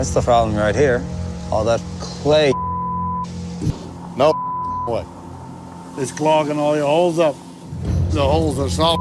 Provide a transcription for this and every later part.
That's the problem right here. All that clay. No way. It's clogging all your holes up. The holes are soft.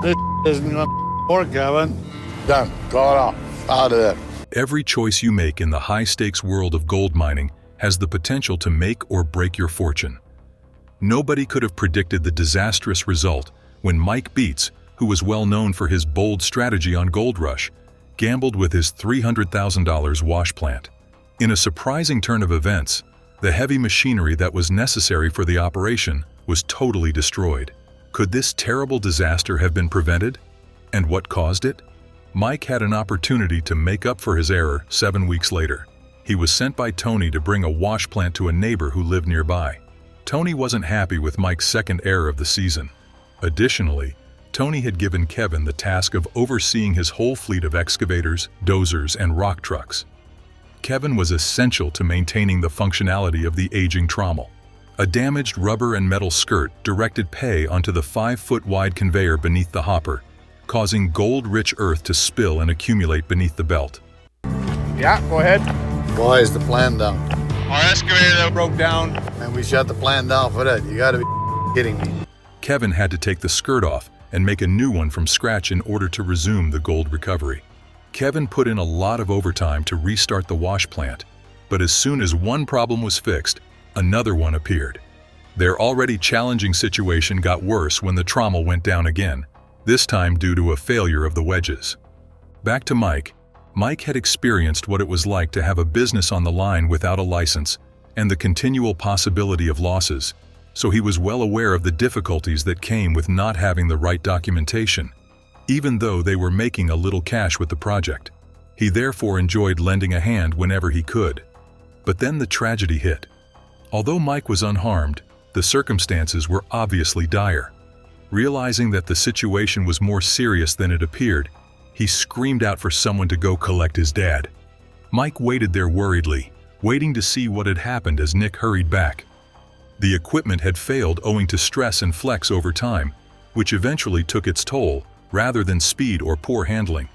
This isn't gonna work, Kevin. Done. Clog it off. Out of there. Every choice you make in the high-stakes world of gold mining has the potential to make or break your fortune. Nobody could have predicted the disastrous result when Mike Beets, who was well known for his bold strategy on Gold Rush, gambled with his $300,000 wash plant. In a surprising turn of events, the heavy machinery that was necessary for the operation was totally destroyed. Could this terrible disaster have been prevented? And what caused it? Mike had an opportunity to make up for his error 7 weeks later. He was sent by Tony to bring a wash plant to a neighbor who lived nearby. Tony wasn't happy with Mike's second error of the season. Additionally, Tony had given Kevin the task of overseeing his whole fleet of excavators, dozers, and rock trucks. Kevin was essential to maintaining the functionality of the aging trommel. A damaged rubber and metal skirt directed pay onto the 5-foot-wide conveyor beneath the hopper, causing gold-rich earth to spill and accumulate beneath the belt. Yeah, go ahead. Why is the plan down? Our excavator broke down. And we shut the plan down for that. You gotta be kidding me. Kevin had to take the skirt off and make a new one from scratch in order to resume the gold recovery. Kevin put in a lot of overtime to restart the wash plant, but as soon as one problem was fixed, another one appeared. Their already challenging situation got worse when the trommel went down again, this time due to a failure of the wedges. Back to Mike. Mike had experienced what it was like to have a business on the line without a license and the continual possibility of losses, so he was well aware of the difficulties that came with not having the right documentation, even though they were making a little cash with the project. He therefore enjoyed lending a hand whenever he could. But then the tragedy hit. Although Mike was unharmed, the circumstances were obviously dire. Realizing that the situation was more serious than it appeared, he screamed out for someone to go collect his dad. Mike waited there worriedly, waiting to see what had happened as Nick hurried back. The equipment had failed owing to stress and flex over time, which eventually took its toll, rather than speed or poor handling.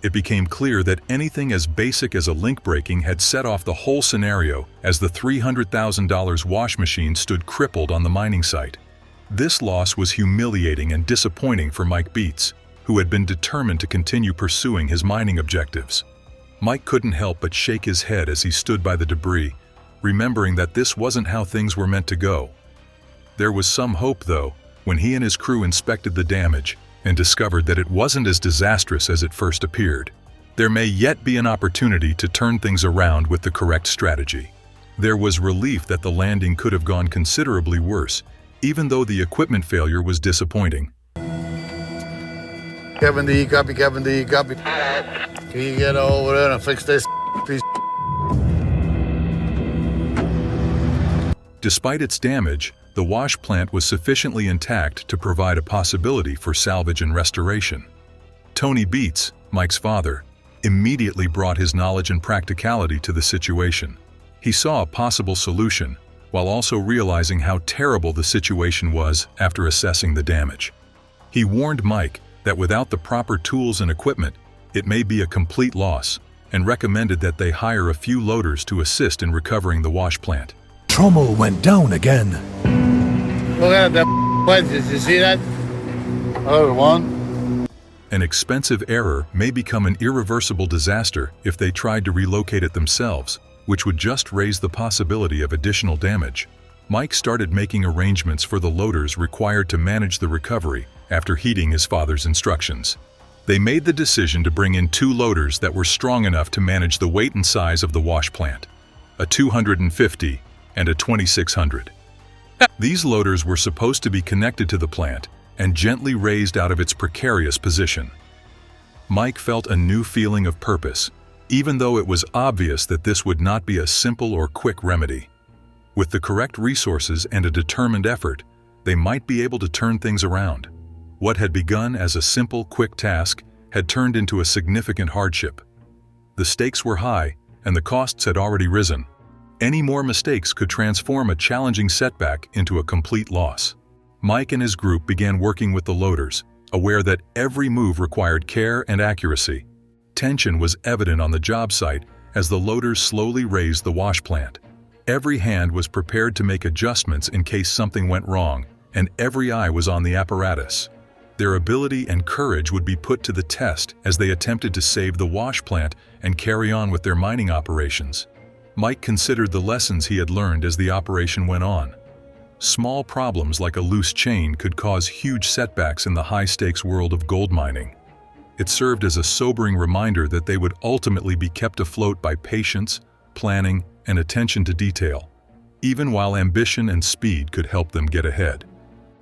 It became clear that anything as basic as a link breaking had set off the whole scenario as the $300,000 wash machine stood crippled on the mining site. This loss was humiliating and disappointing for Mike Beets, who had been determined to continue pursuing his mining objectives. Mike couldn't help but shake his head as he stood by the debris, remembering that this wasn't how things were meant to go. There was some hope, though, when he and his crew inspected the damage and discovered that it wasn't as disastrous as it first appeared. There may yet be an opportunity to turn things around with the correct strategy. There was relief that the landing could have gone considerably worse, even though the equipment failure was disappointing. Kevin D, copy, Kevin D, copy. Can you get over there and fix this piece? Despite its damage, the wash plant was sufficiently intact to provide a possibility for salvage and restoration. Tony Beets, Mike's father, immediately brought his knowledge and practicality to the situation. He saw a possible solution, while also realizing how terrible the situation was after assessing the damage. He warned Mike that without the proper tools and equipment, it may be a complete loss, and recommended that they hire a few loaders to assist in recovering the wash plant. Trommel went down again. Look at that wedges, you see that? Another one. An expensive error may become an irreversible disaster if they tried to relocate it themselves, which would just raise the possibility of additional damage. Mike started making arrangements for the loaders required to manage the recovery after heeding his father's instructions. They made the decision to bring in 2 loaders that were strong enough to manage the weight and size of the wash plant, a 250 and a 2600. These loaders were supposed to be connected to the plant and gently raised out of its precarious position. Mike felt a new feeling of purpose, even though it was obvious that this would not be a simple or quick remedy. With the correct resources and a determined effort, they might be able to turn things around. What had begun as a simple, quick task had turned into a significant hardship. The stakes were high, and the costs had already risen. Any more mistakes could transform a challenging setback into a complete loss. Mike and his group began working with the loaders, aware that every move required care and accuracy. Tension was evident on the job site as the loaders slowly raised the wash plant. Every hand was prepared to make adjustments in case something went wrong, and every eye was on the apparatus. Their ability and courage would be put to the test as they attempted to save the wash plant and carry on with their mining operations. Mike considered the lessons he had learned as the operation went on. Small problems like a loose chain could cause huge setbacks in the high-stakes world of gold mining. It served as a sobering reminder that they would ultimately be kept afloat by patience, planning, and attention to detail, even while ambition and speed could help them get ahead.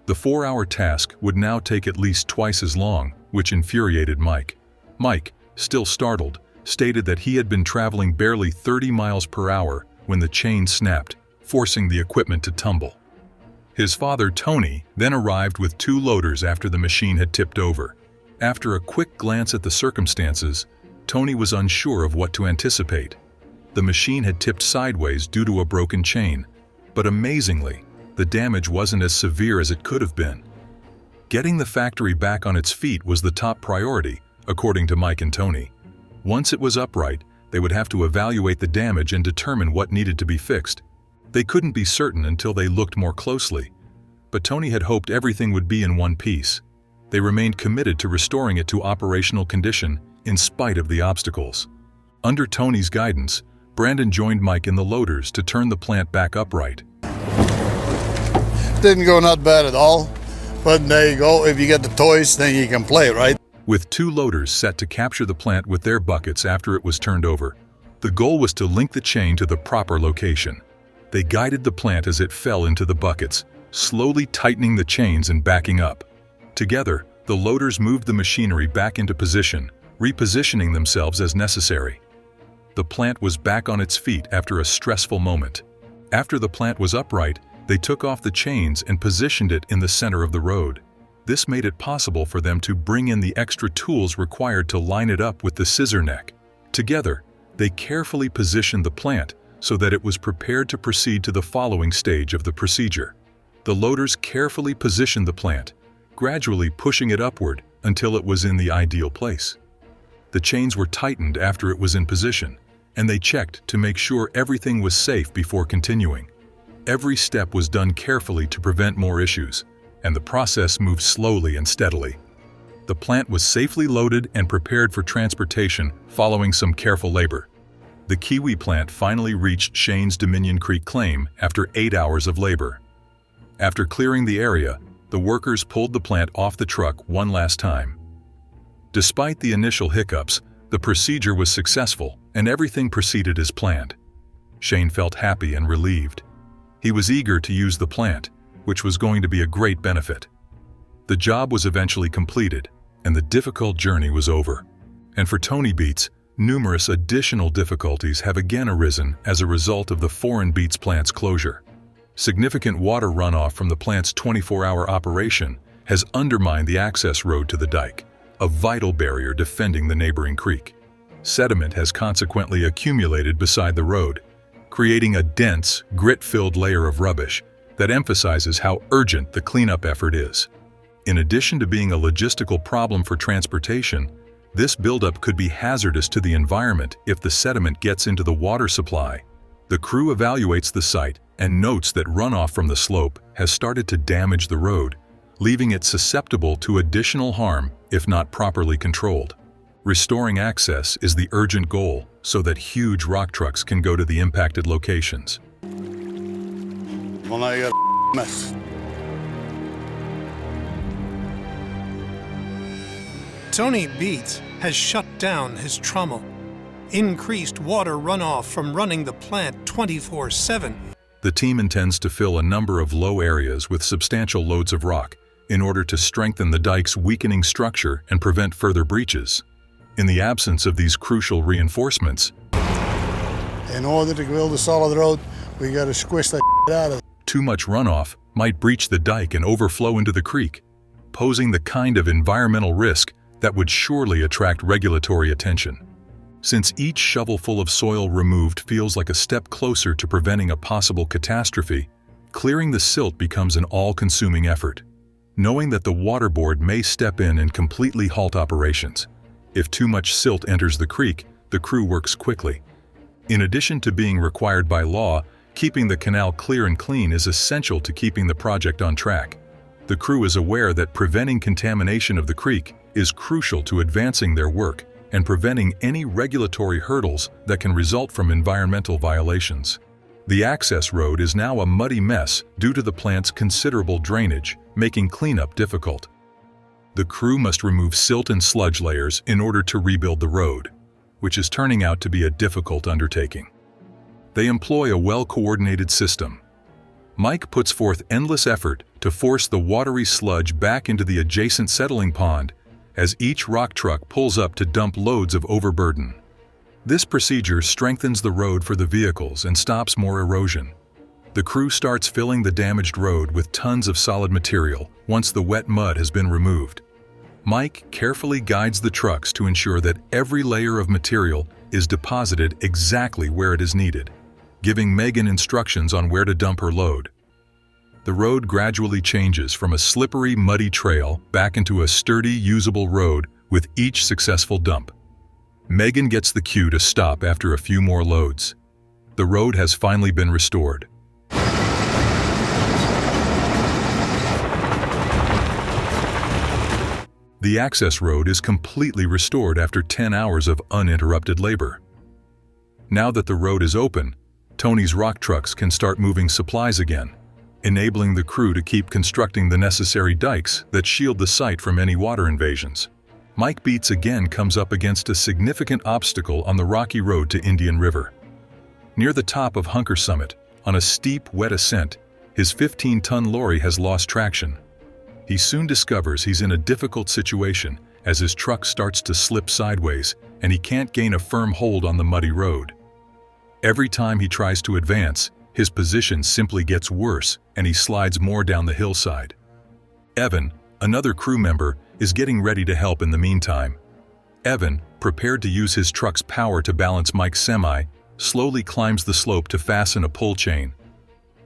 The 4-hour task would now take at least twice as long, which infuriated Mike. Mike, still startled, stated that he had been traveling barely 30 miles per hour when the chain snapped, forcing the equipment to tumble. His father, Tony, then arrived with 2 loaders after the machine had tipped over. After a quick glance at the circumstances, Tony was unsure of what to anticipate. The machine had tipped sideways due to a broken chain, but amazingly, the damage wasn't as severe as it could have been. Getting the factory back on its feet was the top priority, according to Mike and Tony. Once it was upright, they would have to evaluate the damage and determine what needed to be fixed. They couldn't be certain until they looked more closely, but Tony had hoped everything would be in one piece. They remained committed to restoring it to operational condition in spite of the obstacles. Under Tony's guidance, Brandon joined Mike in the loaders to turn the plant back upright. Didn't go not bad at all, but there you go. If you get the toys, then you can play, right? With 2 loaders set to capture the plant with their buckets after it was turned over, the goal was to link the chain to the proper location. They guided the plant as it fell into the buckets, slowly tightening the chains and backing up. Together, the loaders moved the machinery back into position, repositioning themselves as necessary. The plant was back on its feet after a stressful moment. After the plant was upright, they took off the chains and positioned it in the center of the road. This made it possible for them to bring in the extra tools required to line it up with the scissor neck. Together, they carefully positioned the plant so that it was prepared to proceed to the following stage of the procedure. The loaders carefully positioned the plant, gradually pushing it upward until it was in the ideal place. The chains were tightened after it was in position, and they checked to make sure everything was safe before continuing. Every step was done carefully to prevent more issues, and the process moved slowly and steadily. The plant was safely loaded and prepared for transportation following some careful labor. The Kiwi plant finally reached Shane's Dominion Creek claim after 8 hours of labor. After clearing the area, the workers pulled the plant off the truck one last time. Despite the initial hiccups, the procedure was successful and everything proceeded as planned. Shane felt happy and relieved. He was eager to use the plant, which was going to be a great benefit. The job was eventually completed, and the difficult journey was over. And for Tony Beets, numerous additional difficulties have again arisen as a result of the foreign Beets plant's closure. Significant water runoff from the plant's 24-hour operation has undermined the access road to the dike, a vital barrier defending the neighboring creek. Sediment has consequently accumulated beside the road, creating a dense, grit-filled layer of rubbish that emphasizes how urgent the cleanup effort is. In addition to being a logistical problem for transportation, this buildup could be hazardous to the environment if the sediment gets into the water supply. The crew evaluates the site and notes that runoff from the slope has started to damage the road, leaving it susceptible to additional harm if not properly controlled. Restoring access is the urgent goal so that huge rock trucks can go to the impacted locations. Well, now you got a mess. Tony Beets has shut down his trommel. Increased water runoff from running the plant 24/7. The team intends to fill a number of low areas with substantial loads of rock in order to strengthen the dike's weakening structure and prevent further breaches. In the absence of these crucial reinforcements, In order to build a solid road, we got to squish that out of it. too much runoff might breach the dike and overflow into the creek, posing the kind of environmental risk that would surely attract regulatory attention. Since each shovelful of soil removed feels like a step closer to preventing a possible catastrophe, clearing the silt becomes an all-consuming effort. Knowing that the water board may step in and completely halt operations. If too much silt enters the creek, the crew works quickly. In addition to being required by law, keeping the canal clear and clean is essential to keeping the project on track. The crew is aware that preventing contamination of the creek is crucial to advancing their work and preventing any regulatory hurdles that can result from environmental violations. The access road is now a muddy mess due to the plant's considerable drainage, making cleanup difficult. The crew must remove silt and sludge layers in order to rebuild the road, which is turning out to be a difficult undertaking. They employ a well-coordinated system. Mike puts forth endless effort to force the watery sludge back into the adjacent settling pond as each rock truck pulls up to dump loads of overburden. This procedure strengthens the road for the vehicles and stops more erosion. The crew starts filling the damaged road with tons of solid material once the wet mud has been removed. Mike carefully guides the trucks to ensure that every layer of material is deposited exactly where it is needed, giving Megan instructions on where to dump her load. The road gradually changes from a slippery, muddy trail back into a sturdy, usable road with each successful dump. Megan gets the cue to stop after a few more loads. The road has finally been restored. The access road is completely restored after 10 hours of uninterrupted labor. Now that the road is open, Tony's rock trucks can start moving supplies again, enabling the crew to keep constructing the necessary dikes that shield the site from any water invasions. Mike Beets again comes up against a significant obstacle on the rocky road to Indian River. Near the top of Hunker Summit, on a steep, wet ascent, his 15-ton lorry has lost traction. He soon discovers he's in a difficult situation as his truck starts to slip sideways and he can't gain a firm hold on the muddy road. Every time he tries to advance, his position simply gets worse and he slides more down the hillside. Evan, another crew member, is getting ready to help in the meantime. Evan, prepared to use his truck's power to balance Mike's semi, slowly climbs the slope to fasten a pull chain.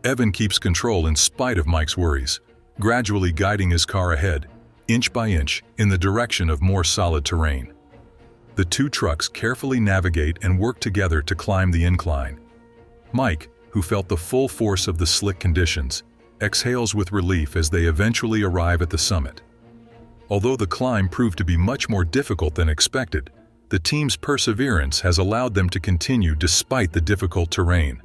Evan keeps control in spite of Mike's worries, gradually guiding his car ahead, inch by inch, in the direction of more solid terrain. The two trucks carefully navigate and work together to climb the incline. Mike, who felt the full force of the slick conditions, exhales with relief as they eventually arrive at the summit. Although the climb proved to be much more difficult than expected, the team's perseverance has allowed them to continue despite the difficult terrain.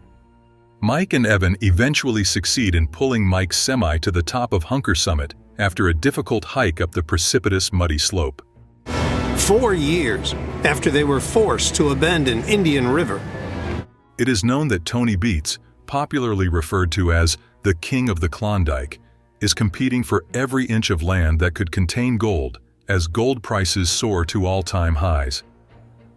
Mike and Evan eventually succeed in pulling Mike's semi to the top of Hunker Summit after a difficult hike up the precipitous, muddy slope. 4 years after they were forced to abandon Indian River. It is known that Tony Beets, popularly referred to as the King of the Klondike, is competing for every inch of land that could contain gold as gold prices soar to all-time highs.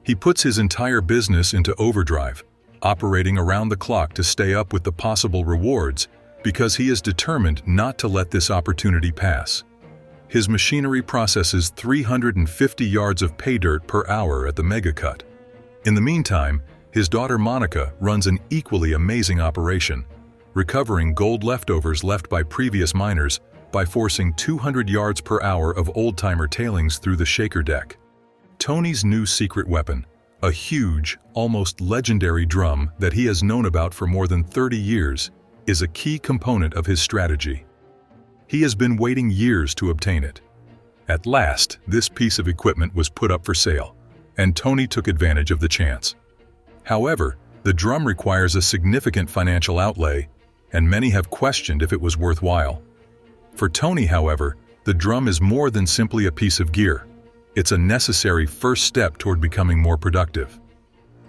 He puts his entire business into overdrive, operating around the clock to stay up with the possible rewards because he is determined not to let this opportunity pass. His machinery processes 350 yards of pay dirt per hour at the mega cut. In the meantime, his daughter Monica runs an equally amazing operation, recovering gold leftovers left by previous miners by forcing 200 yards per hour of old-timer tailings through the shaker deck. Tony's new secret weapon, a huge, almost legendary drum that he has known about for more than 30 years, is a key component of his strategy. He has been waiting years to obtain it. At last, this piece of equipment was put up for sale, and Tony took advantage of the chance. However, the drum requires a significant financial outlay, and many have questioned if it was worthwhile. For Tony, however, the drum is more than simply a piece of gear. It's a necessary first step toward becoming more productive.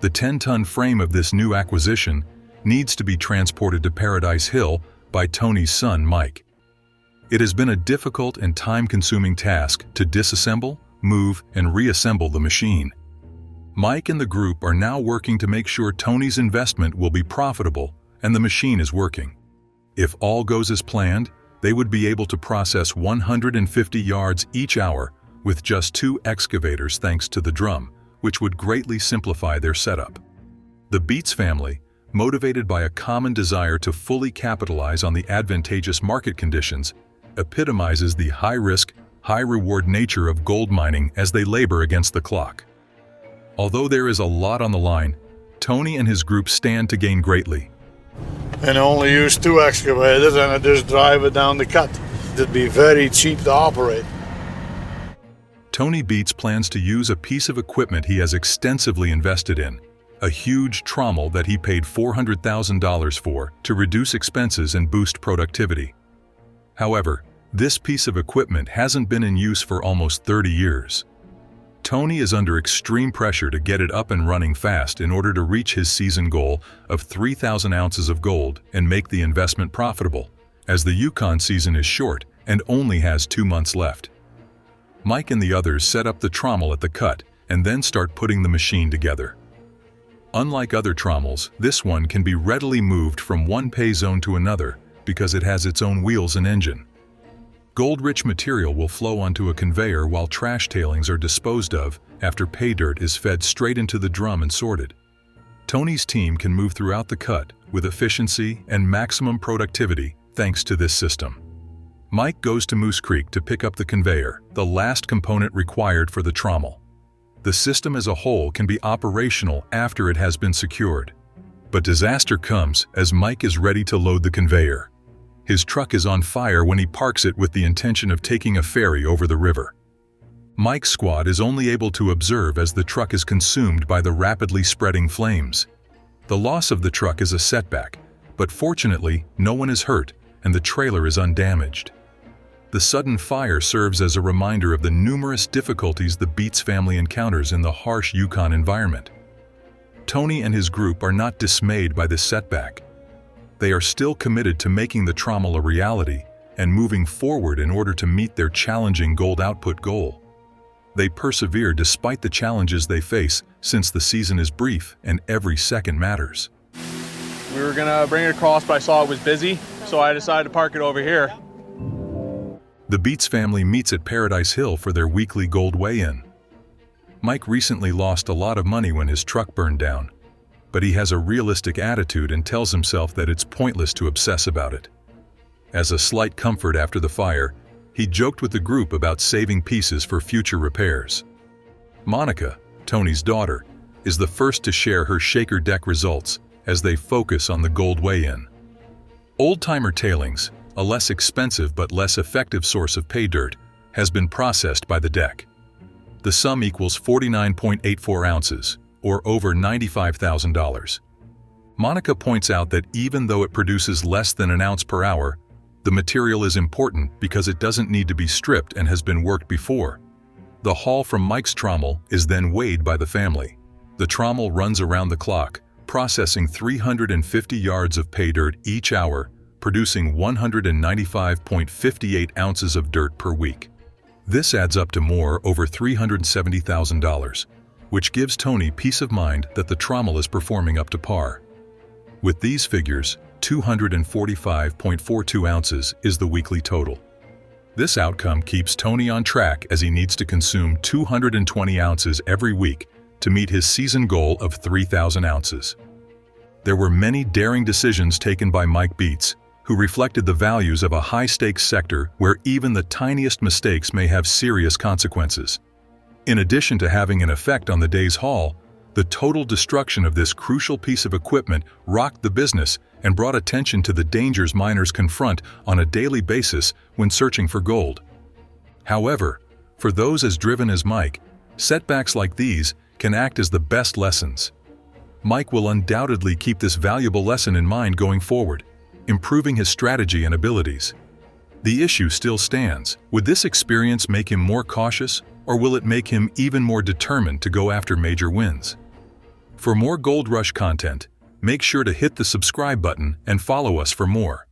The 10-ton frame of this new acquisition needs to be transported to Paradise Hill by Tony's son, Mike. It has been a difficult and time-consuming task to disassemble, move, and reassemble the machine. Mike and the group are now working to make sure Tony's investment will be profitable and the machine is working. If all goes as planned, they would be able to process 150 yards each hour with just 2 excavators thanks to the drum, which would greatly simplify their setup. The Beets family, motivated by a common desire to fully capitalize on the advantageous market conditions, epitomizes the high-risk, high-reward nature of gold mining as they labor against the clock. Although there is a lot on the line, Tony and his group stand to gain greatly. And I only use 2 excavators and I just drive it down the cut. It'd be very cheap to operate. Tony Beets plans to use a piece of equipment he has extensively invested in, a huge trommel that he paid $400,000 for to reduce expenses and boost productivity. However, this piece of equipment hasn't been in use for almost 30 years. Tony is under extreme pressure to get it up and running fast in order to reach his season goal of 3,000 ounces of gold and make the investment profitable, as the Yukon season is short and only has 2 months left. Mike and the others set up the trommel at the cut and then start putting the machine together. Unlike other trommels, this one can be readily moved from one pay zone to another because it has its own wheels and engine. Gold-rich material will flow onto a conveyor while trash tailings are disposed of after pay dirt is fed straight into the drum and sorted. Tony's team can move throughout the cut with efficiency and maximum productivity thanks to this system. Mike goes to Moose Creek to pick up the conveyor, the last component required for the trommel. The system as a whole can be operational after it has been secured. But disaster comes as Mike is ready to load the conveyor. His truck is on fire when he parks it with the intention of taking a ferry over the river. Mike's squad is only able to observe as the truck is consumed by the rapidly spreading flames. The loss of the truck is a setback, but fortunately, no one is hurt and the trailer is undamaged. The sudden fire serves as a reminder of the numerous difficulties the Beets family encounters in the harsh Yukon environment. Tony and his group are not dismayed by this setback. They are still committed to making the trommel a reality and moving forward in order to meet their challenging gold output goal. They persevere despite the challenges they face, since the season is brief and every second matters. We were gonna bring it across, but I saw it was busy, so I decided to park it over here. The Beets family meets at Paradise Hill for their weekly gold weigh-in. Mike recently lost a lot of money when his truck burned down, but he has a realistic attitude and tells himself that it's pointless to obsess about it. As a slight comfort after the fire, he joked with the group about saving pieces for future repairs. Monica, Tony's daughter, is the first to share her shaker deck results as they focus on the gold weigh-in. Old-timer tailings, a less expensive but less effective source of pay dirt, has been processed by the deck. The sum equals 49.84 ounces, or over $95,000. Monica points out that even though it produces less than an ounce per hour, the material is important because it doesn't need to be stripped and has been worked before. The haul from Mike's trommel is then weighed by the family. The trommel runs around the clock, processing 350 yards of pay dirt each hour, producing 195.58 ounces of dirt per week. This adds up to over $370,000, which gives Tony peace of mind that the trommel is performing up to par. With these figures, 245.42 ounces is the weekly total. This outcome keeps Tony on track as he needs to consume 220 ounces every week to meet his season goal of 3,000 ounces. There were many daring decisions taken by Mike Beets, who reflected the values of a high-stakes sector where even the tiniest mistakes may have serious consequences. In addition to having an effect on the day's haul, the total destruction of this crucial piece of equipment rocked the business and brought attention to the dangers miners confront on a daily basis when searching for gold. However, for those as driven as Mike, setbacks like these can act as the best lessons. Mike will undoubtedly keep this valuable lesson in mind going forward, improving his strategy and abilities. The issue still stands. Would this experience make him more cautious, or will it make him even more determined to go after major wins? For more Gold Rush content, make sure to hit the subscribe button and follow us for more.